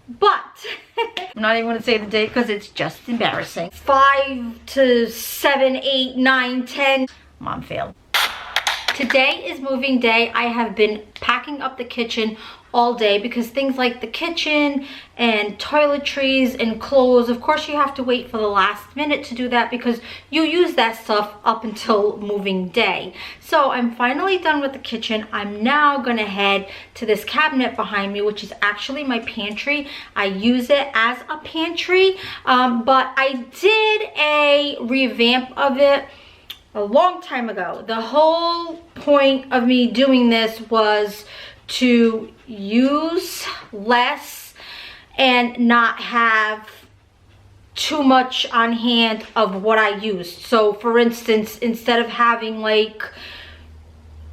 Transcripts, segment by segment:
But I'm not even going to say the date because it's just embarrassing. 5 to 7, 8, 9, 10. Mom failed. Today is moving day. I have been packing up the kitchen all day because things like the kitchen and toiletries and clothes, of course you have to wait for the last minute to do that because you use that stuff up until moving day. So I'm finally done with the kitchen. I'm now gonna head to this cabinet behind me, which is actually my pantry. I use it as a pantry, but I did a revamp of it a long time ago. The whole point of me doing this was to use less and not have too much on hand of what I used. So for instance, instead of having like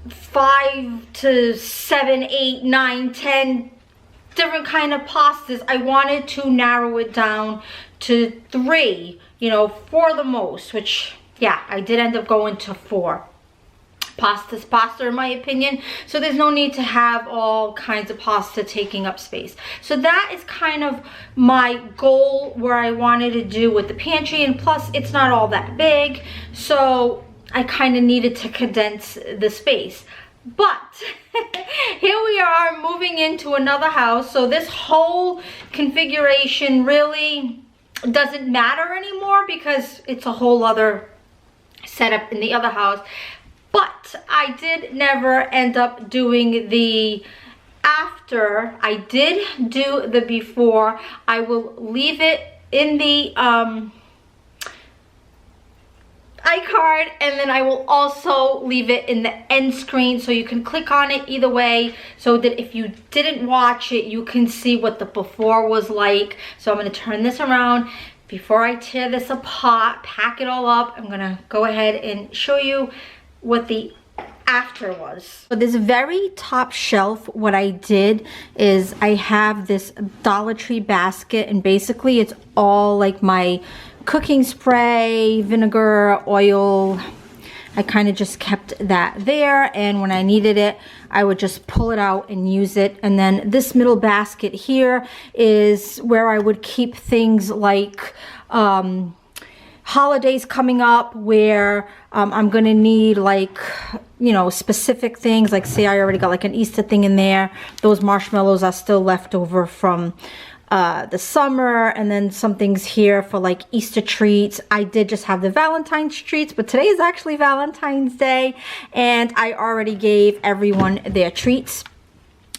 5 to 7, 8, 9, 10 different kind of pastas, I wanted to narrow it down to 3, you know, for the most, which yeah, I did end up going to 4. Pasta's pasta in my opinion, so there's no need to have all kinds of pasta taking up space. So that is kind of my goal, where I wanted to do with the pantry, and plus it's not all that big, so I kind of needed to condense the space. But here we are moving into another house, so this whole configuration really doesn't matter anymore because it's a whole other setup in the other house. But I did never end up doing the after. I did do the before. I will leave it in the iCard, and then I will also leave it in the end screen so you can click on it either way, so that if you didn't watch it, you can see what the before was like. So I'm going to turn this around. Before I tear this apart, pack it all up, I'm going to go ahead and show you what the after was. So this very top shelf, what I did is I have this Dollar Tree basket, and basically it's all like my cooking spray, vinegar, oil. I kind of just kept that there, and when I needed it, I would just pull it out and use it. And then this middle basket here is where I would keep things like holidays coming up, where I'm gonna need, like, you know, specific things. Like say I already got like an Easter thing in there. Those marshmallows are still left over from the summer, and then some things here for like Easter treats. I did just have the Valentine's treats, but today is actually Valentine's Day, and I already gave everyone their treats.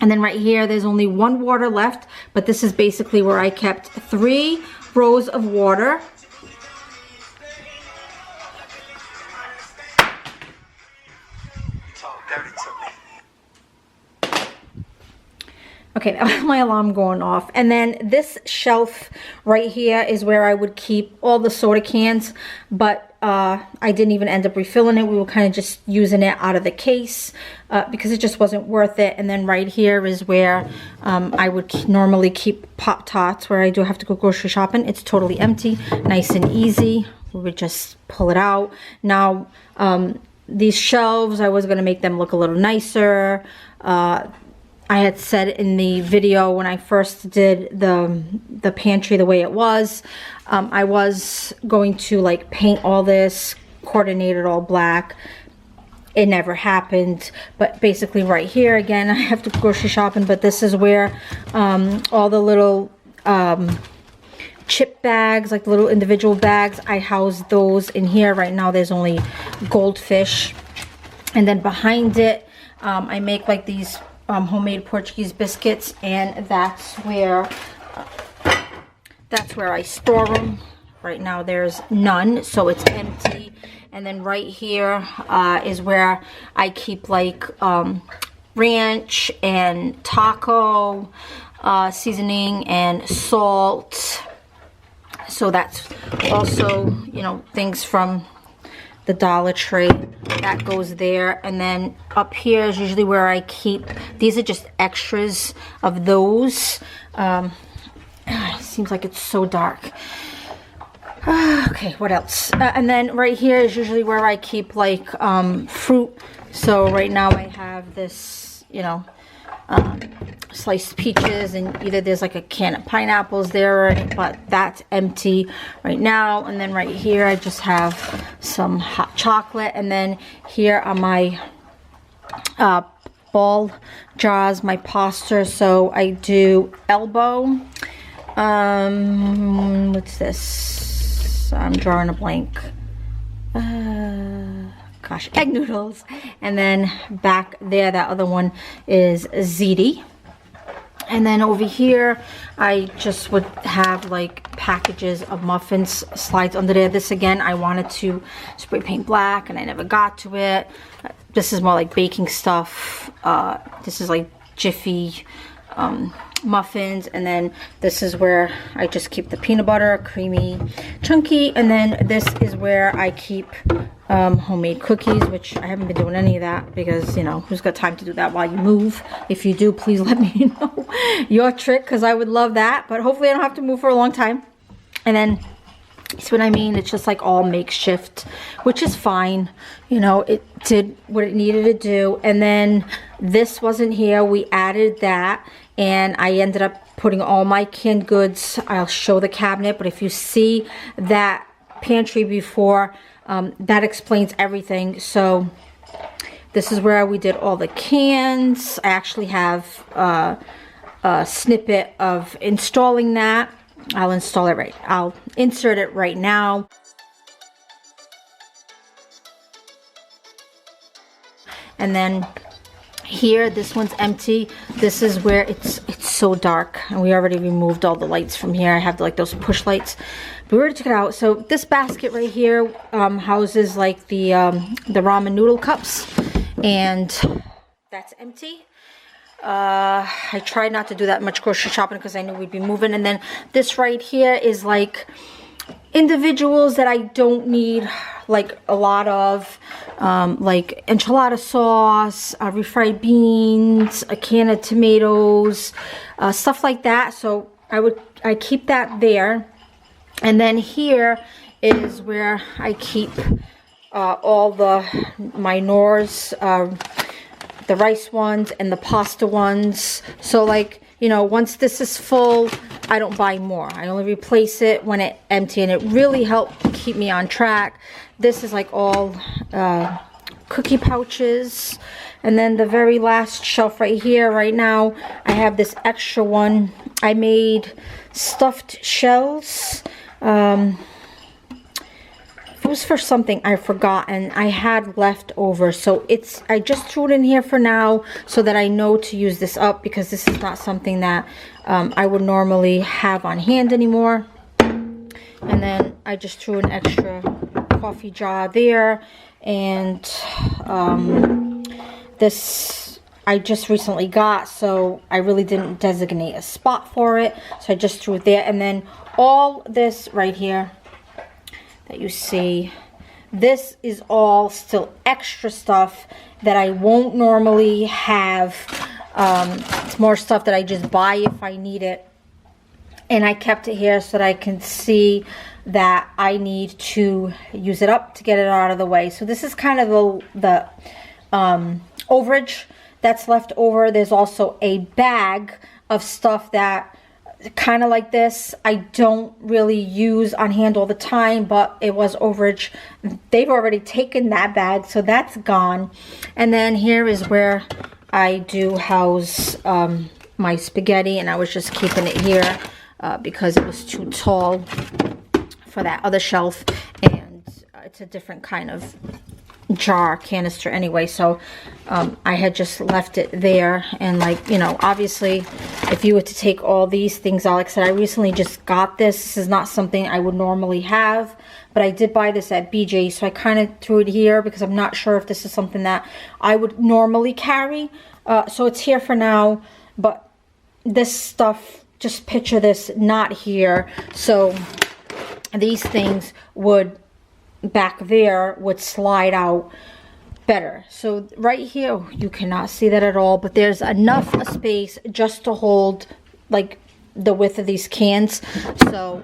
And then right here, there's only 1 water left, but this is basically where I kept 3 rows of water. Okay, that was my alarm going off. And then this shelf right here is where I would keep all the soda cans, but I didn't even end up refilling it. We were kind of just using it out of the case because it just wasn't worth it. And then right here is where I would normally keep Pop-Tarts, where I do have to go grocery shopping. It's totally empty, nice and easy. We would just pull it out. Now, these shelves, I was going to make them look a little nicer. I had said in the video when I first did the pantry the way it was, I was going to like paint all this, coordinate it all black. It never happened, but basically right here, again, I have to go grocery shopping, but this is where all the little chip bags, like the little individual bags, I house those in here. Right now there's only goldfish. And then behind it, I make like these homemade Portuguese biscuits, and that's where I store them. Right now there's none, so it's empty. And then right here is where I keep like ranch and taco seasoning and salt. So that's also, you know, things from the Dollar Tree that goes there. And then up here is usually where I keep, these are just extras of those. Seems like it's so dark. Okay, what else? And then right here is usually where I keep like fruit. So right now I have this, you know, sliced peaches, and either there's like a can of pineapples there, but that's empty right now. And then right here I just have some hot chocolate, and then here are my ball jars, my pasta. So I do elbow, what's this, I'm drawing a blank, gosh, egg noodles. And then back there, that other one is ziti. And then over here, I just would have like packages of muffins slides under there. This again, I wanted to spray paint black and I never got to it. This is more like baking stuff. This is like Jiffy muffins. And then this is where I just keep the peanut butter, creamy, chunky. And then this is where I keep homemade cookies, which I haven't been doing any of that because, you know, who's got time to do that while you move? If you do, please let me know your trick, because I would love that. But hopefully I don't have to move for a long time. And then, see what I mean? It's just like all makeshift, which is fine. You know, it did what it needed to do. And then this wasn't here. We added that, and I ended up putting all my canned goods. I'll show the cabinet, but if you see that pantry before, that explains everything. So this is where we did all the cans. I actually have a snippet of installing that. I'll install it right. I'll insert it right now. And then here, this one's empty. This is where it's so dark, and we already removed all the lights from here. I have like those push lights. We already took it out. So this basket right here houses like the ramen noodle cups, and that's empty. I tried not to do that much grocery shopping because I knew we'd be moving. And then this right here is like individuals that I don't need like a lot of, like enchilada sauce, refried beans, a can of tomatoes, stuff like that. So I keep that there. And then here is where I keep all my Knorrs, the rice ones and the pasta ones. So like, you know, once this is full, I don't buy more. I only replace it when it's empty, and it really helped keep me on track. This is like all cookie pouches. And then the very last shelf right here, right now, I have this extra one. I made stuffed shells. It was for something I forgot, and I had left over, so I just threw it in here for now so that I know to use this up, because this is not something that I would normally have on hand anymore. And then I just threw an extra coffee jar there, and this I just recently got, so I really didn't designate a spot for it, so I just threw it there. And then all this right here that you see, this is all still extra stuff that I won't normally have. It's more stuff that I just buy if I need it, and I kept it here so that I can see that I need to use it up to get it out of the way. So this is kind of the overage that's left over. There's also a bag of stuff that kind of like this I don't really use on hand all the time, but it was overage. They've already taken that bag, so that's gone. And then here is where I do house my spaghetti, and I was just keeping it here because it was too tall for that other shelf, and it's a different kind of jar canister anyway, so I had just left it there. And like, you know, obviously if you were to take all these things out, like I said, I recently just got this. This is not something I would normally have, but I did buy this at BJ, so I kind of threw it here because I'm not sure if this is something that I would normally carry. So it's here for now, but this stuff, just picture this not here. So these things would back there would slide out better. So right here, you cannot see that at all, but there's enough space just to hold like the width of these cans. So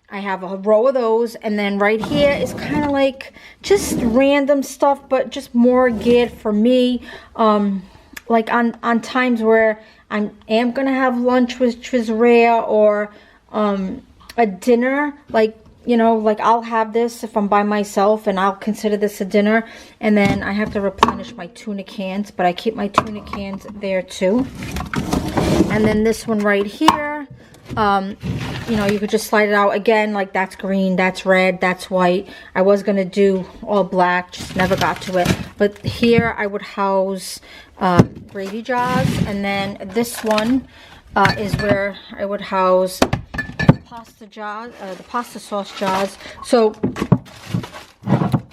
I have a row of those, and then right here is kind of like just random stuff, but just more geared for me, like on times where I am gonna have lunch, which is rare, or a dinner, like, you know, like I'll have this if I'm by myself and I'll consider this a dinner. And then I have to replenish my tuna cans, but I keep my tuna cans there too. And then this one right here, you know, you could just slide it out again, like that's green, that's red, that's white. I was gonna do all black, just never got to it. But here I would house gravy jars, and then this one is where I would house pasta jars, the pasta sauce jars. So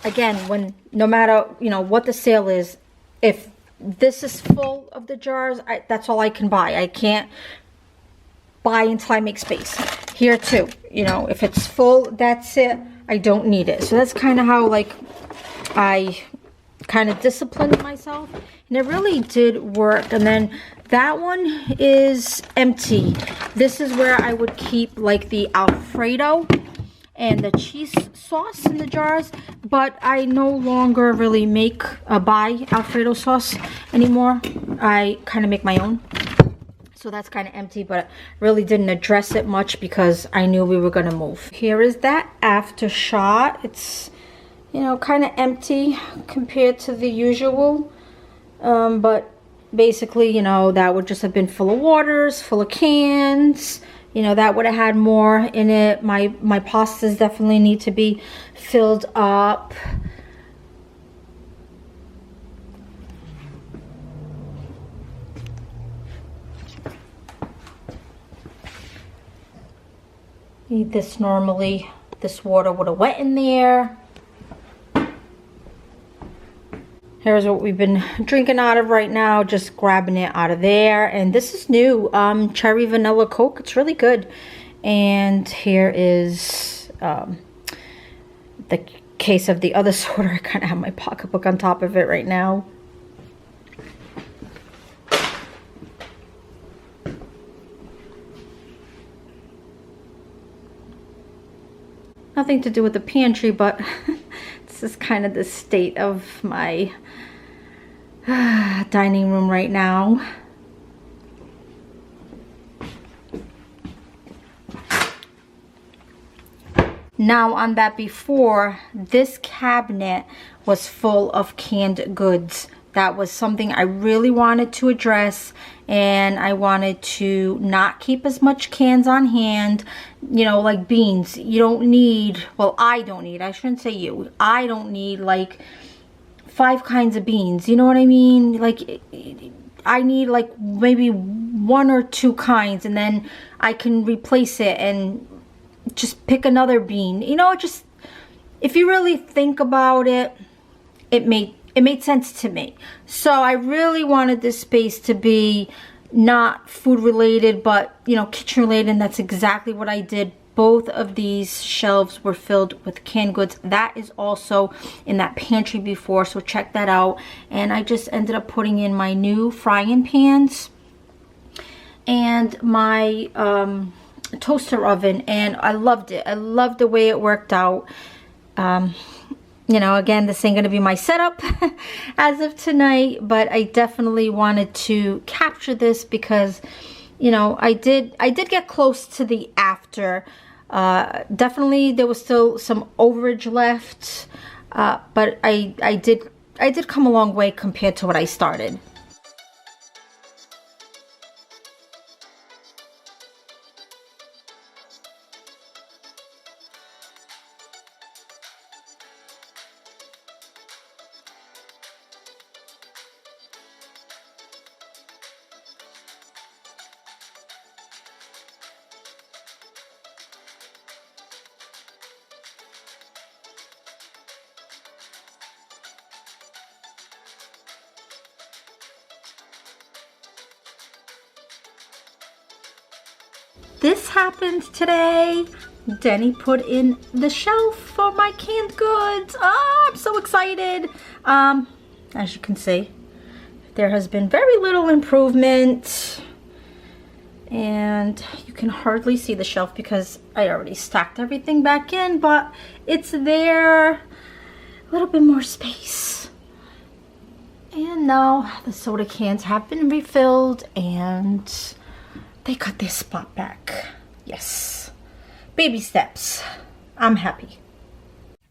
again, no matter, you know, what the sale is, if this is full of the jars, that's all I can buy. I can't buy until I make space. Here too, you know, if it's full, that's it. I don't need it. So that's kind of how, like, I kind of disciplined myself, and it really did work. And then that one is empty. This is where I would keep like the Alfredo and the cheese sauce in the jars, but I no longer really buy Alfredo sauce anymore. I kind of make my own. So that's kind of empty, but really didn't address it much because I knew we were going to move. Here is that after shot. It's, you know, kind of empty compared to the usual. But basically, you know, that would just have been full of waters, full of cans. You know, that would have had more in it. My pastas definitely need to be filled up. This normally, this water would have wet in there. Here's what we've been drinking out of right now, just grabbing it out of there. And this is new, cherry vanilla Coke. It's really good. And here is the case of the other soda. I kind of have my pocketbook on top of it right now. Nothing to do with the pantry, but this is kind of the state of my dining room right now. Now on that before, this cabinet was full of canned goods. That was something I really wanted to address, and I wanted to not keep as much cans on hand. You know, like beans, you don't need, well, I don't need, I shouldn't say you, I don't need like 5 kinds of beans, you know what I mean? Like, I need like maybe 1 or 2 kinds, and then I can replace it and just pick another bean. You know, just, if you really think about it, it made sense to me. So I really wanted this space to be not food related, but, you know, kitchen related, and that's exactly what I did. Both of these shelves were filled with canned goods. That is also in that pantry before, so check that out. And I just ended up putting in my new frying pans and my toaster oven, and I loved it. I loved the way it worked out. You know, again, this ain't gonna be my setup as of tonight, but I definitely wanted to capture this because, you know, I did get close to the after. Definitely there was still some overage left, but I did come a long way compared to what I started. This happened today. Denny put in the shelf for my canned goods. Oh, I'm so excited. As you can see, there has been very little improvement, and you can hardly see the shelf because I already stacked everything back in, but it's there. A little bit more space. And now the soda cans have been refilled and they got their spot back. Yes. Baby steps. I'm happy.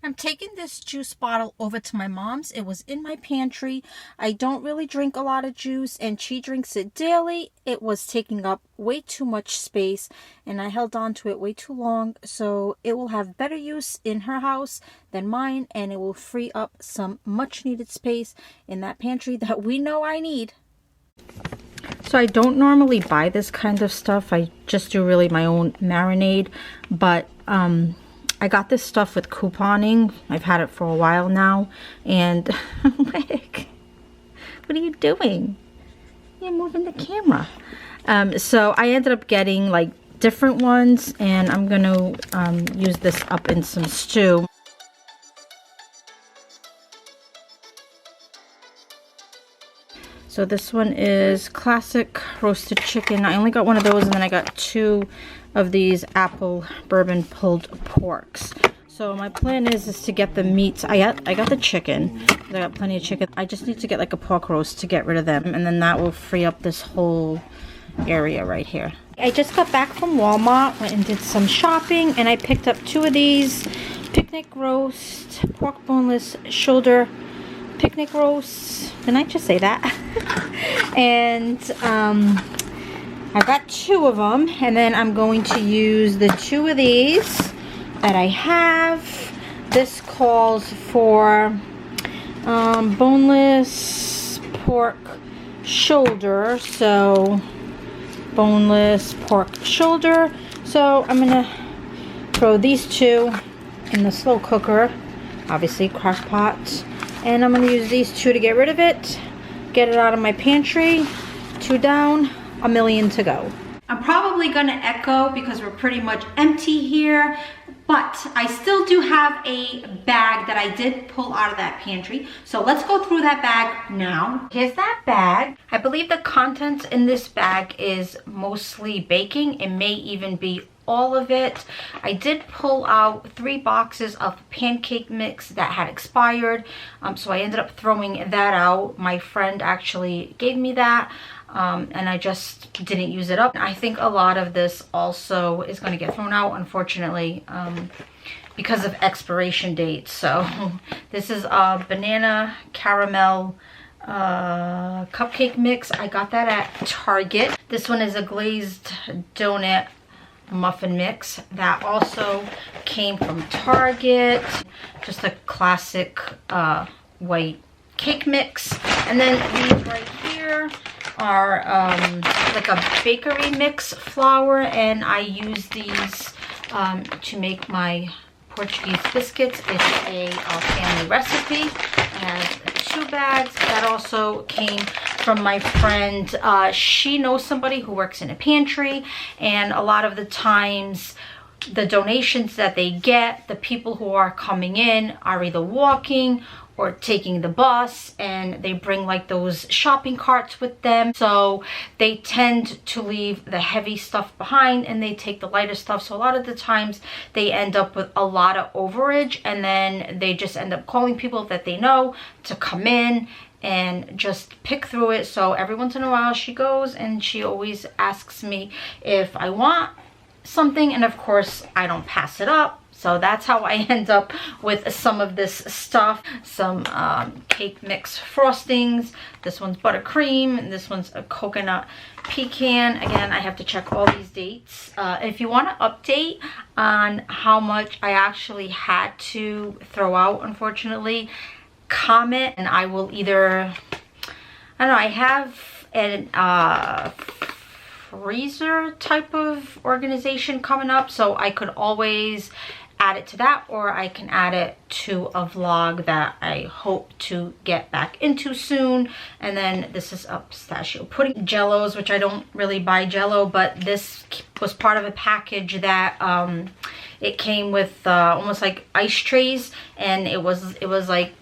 I'm taking this juice bottle over to my mom's. It was in my pantry. I don't really drink a lot of juice and she drinks it daily. It was taking up way too much space and I held on to it way too long. So it will have better use in her house than mine, and it will free up some much needed space in that pantry that we know I need. So I don't normally buy this kind of stuff. I just do really my own marinade, but I got this stuff with couponing. I've had it for a while now, and Rick, what are you doing? You're moving the camera. So I ended up getting like different ones, and I'm gonna use this up in some stew. So this one is classic roasted chicken. I only got one of those, and then I got 2 of these apple bourbon pulled porks. So my plan is to get the meats. I got the chicken. I got plenty of chicken. I just need to get like a pork roast to get rid of them, and then that will free up this whole area right here. I just got back from Walmart, went and did some shopping, and I picked up 2 of these picnic roast pork boneless shoulder picnic roasts. Didn't I just say that? And I got 2 of them, and then I'm going to use the 2 of these that I have. This calls for boneless pork shoulder, so boneless pork shoulder. So I'm gonna throw these 2 in the slow cooker, obviously crock pot, and I'm gonna use these 2 to get rid of it, get it out of my pantry. 2 down, a million to go. I'm probably gonna echo because we're pretty much empty here, but I still do have a bag that I did pull out of that pantry. So let's go through that bag now. Here's that bag. I believe the contents in this bag is mostly baking. It may even be all of it. I did pull out 3 boxes of pancake mix that had expired, so I ended up throwing that out. My friend actually gave me that, and I just didn't use it up. I think a lot of this also is going to get thrown out, unfortunately, because of expiration dates. So this is a banana caramel cupcake mix. I got that at Target. This one is a glazed donut muffin mix that also came from Target. Just a classic white cake mix. And then these right here are like a bakery mix flour, and I use these to make my Portuguese biscuits. It's a family recipe. I have 2 bags. That also came from my friend. She knows somebody who works in a pantry, and a lot of the times the donations that they get, the people who are coming in are either walking or taking the bus, and they bring like those shopping carts with them. So they tend to leave the heavy stuff behind and they take the lighter stuff. So a lot of the times they end up with a lot of overage, and then they just end up calling people that they know to come in and just pick through it. So every once in a while she goes and she always asks me if I want something, and of course I don't pass it up. So that's how I end up with some of this stuff. Some cake mix frostings. This one's buttercream, and this one's a coconut pecan. Again, I have to check all these dates. If you want to update on how much I actually had to throw out, unfortunately, comment, and I will either, I don't know, I have an freezer type of organization coming up, so I could always add it to that, or I can add it to a vlog that I hope to get back into soon. And then this is a pistachio pudding. Jellos, which I don't really buy Jello, but this was part of a package that it came with almost like ice trays, and it was like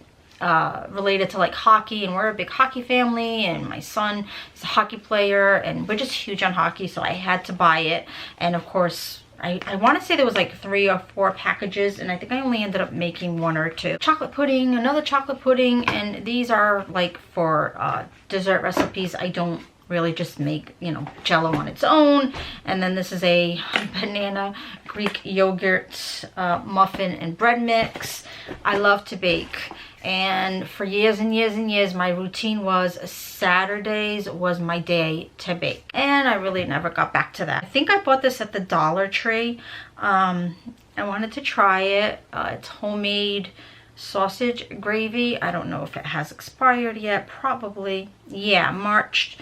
related to like hockey, and we're a big hockey family, and my son is a hockey player, and we're just huge on hockey, so I had to buy it. And of course I want to say there was like 3 or 4 packages, and I think I only ended up making 1 or 2. Chocolate pudding, another chocolate pudding, and these are like for dessert recipes. I don't really just make, you know, Jello on its own. And then this is a banana Greek yogurt muffin and bread mix. I love to bake, and for years and years and years my routine was Saturdays was my day to bake, and I really never got back to that. I think I bought this at the Dollar Tree. I wanted to try it. It's homemade sausage gravy. I don't know if it has expired yet. Probably. Yeah, March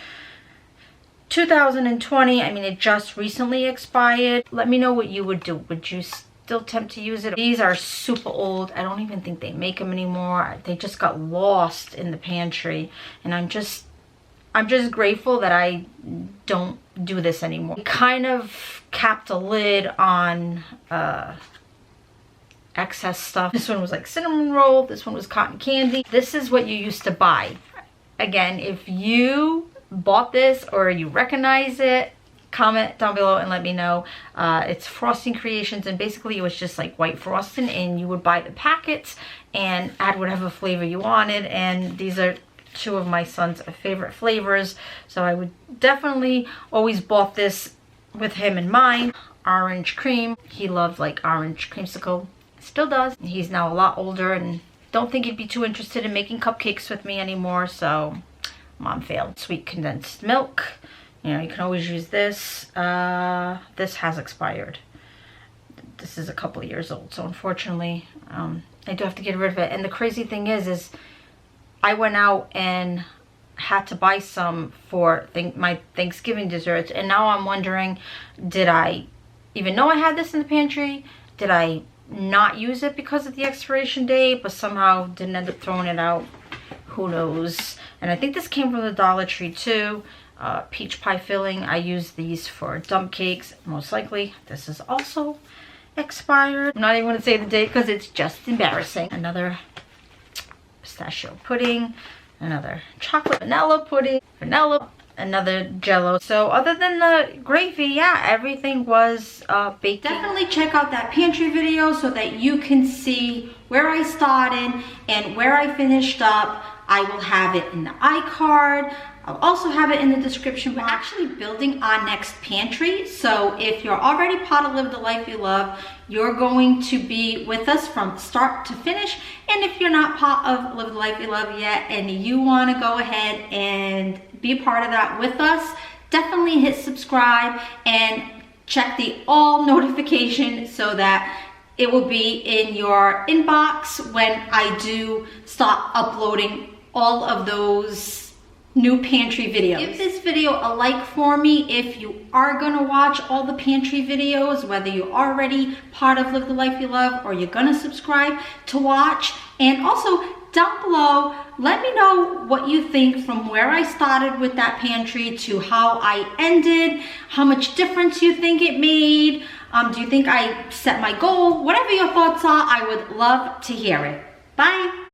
2020. I mean, it just recently expired. Let me know what you would do. Would you still attempt to use it? These are super old. I don't even think they make them anymore. They just got lost in the pantry, and I'm just grateful that I don't do this anymore. It kind of capped a lid on excess stuff. This one was like cinnamon roll. This one was cotton candy. This is what you used to buy. Again, if you bought this or you recognize it, comment down below and let me know. It's Frosting Creations, and basically it was just like white frosting, and you would buy the packets and add whatever flavor you wanted. And these are 2 of my son's favorite flavors, so I would definitely always bought this with him in mind. Orange cream. He loved like orange creamsicle. Still does. He's now a lot older and don't think he'd be too interested in making cupcakes with me anymore, so Mom failed. Sweet condensed milk. You know, you can always use this. This has expired. This is a couple of years old, so unfortunately, I do have to get rid of it. And the crazy thing is I went out and had to buy some for my Thanksgiving desserts, and now I'm wondering, did I even know I had this in the pantry? Did I not use it because of the expiration date, but somehow didn't end up throwing it out? Who knows? And I think this came from the Dollar Tree too. Peach pie filling. I use these for dump cakes. Most likely this is also expired. I'm not even going to say the date because it's just embarrassing. Another pistachio pudding. Another chocolate vanilla pudding. Vanilla. Another Jello. So other than the gravy, yeah, everything was baked. Definitely check out that pantry video so that you can see where I started and where I finished up. I will have it in the iCard. I'll also have it in the description. We're actually building our next pantry, so if you're already part of Live the Life You Love, you're going to be with us from start to finish. And if you're not part of Live the Life You Love yet and you want to go ahead and be a part of that with us, definitely hit subscribe and check the all notification so that it will be in your inbox when I do start uploading all of those new pantry videos. Give this video a like for me if you are gonna watch all the pantry videos, whether you're already part of Live the Life You Love or you're gonna subscribe to watch. And also down below, let me know what you think from where I started with that pantry to how I ended, how much difference you think it made. Do you think I set my goal? Whatever your thoughts are, I would love to hear it. Bye.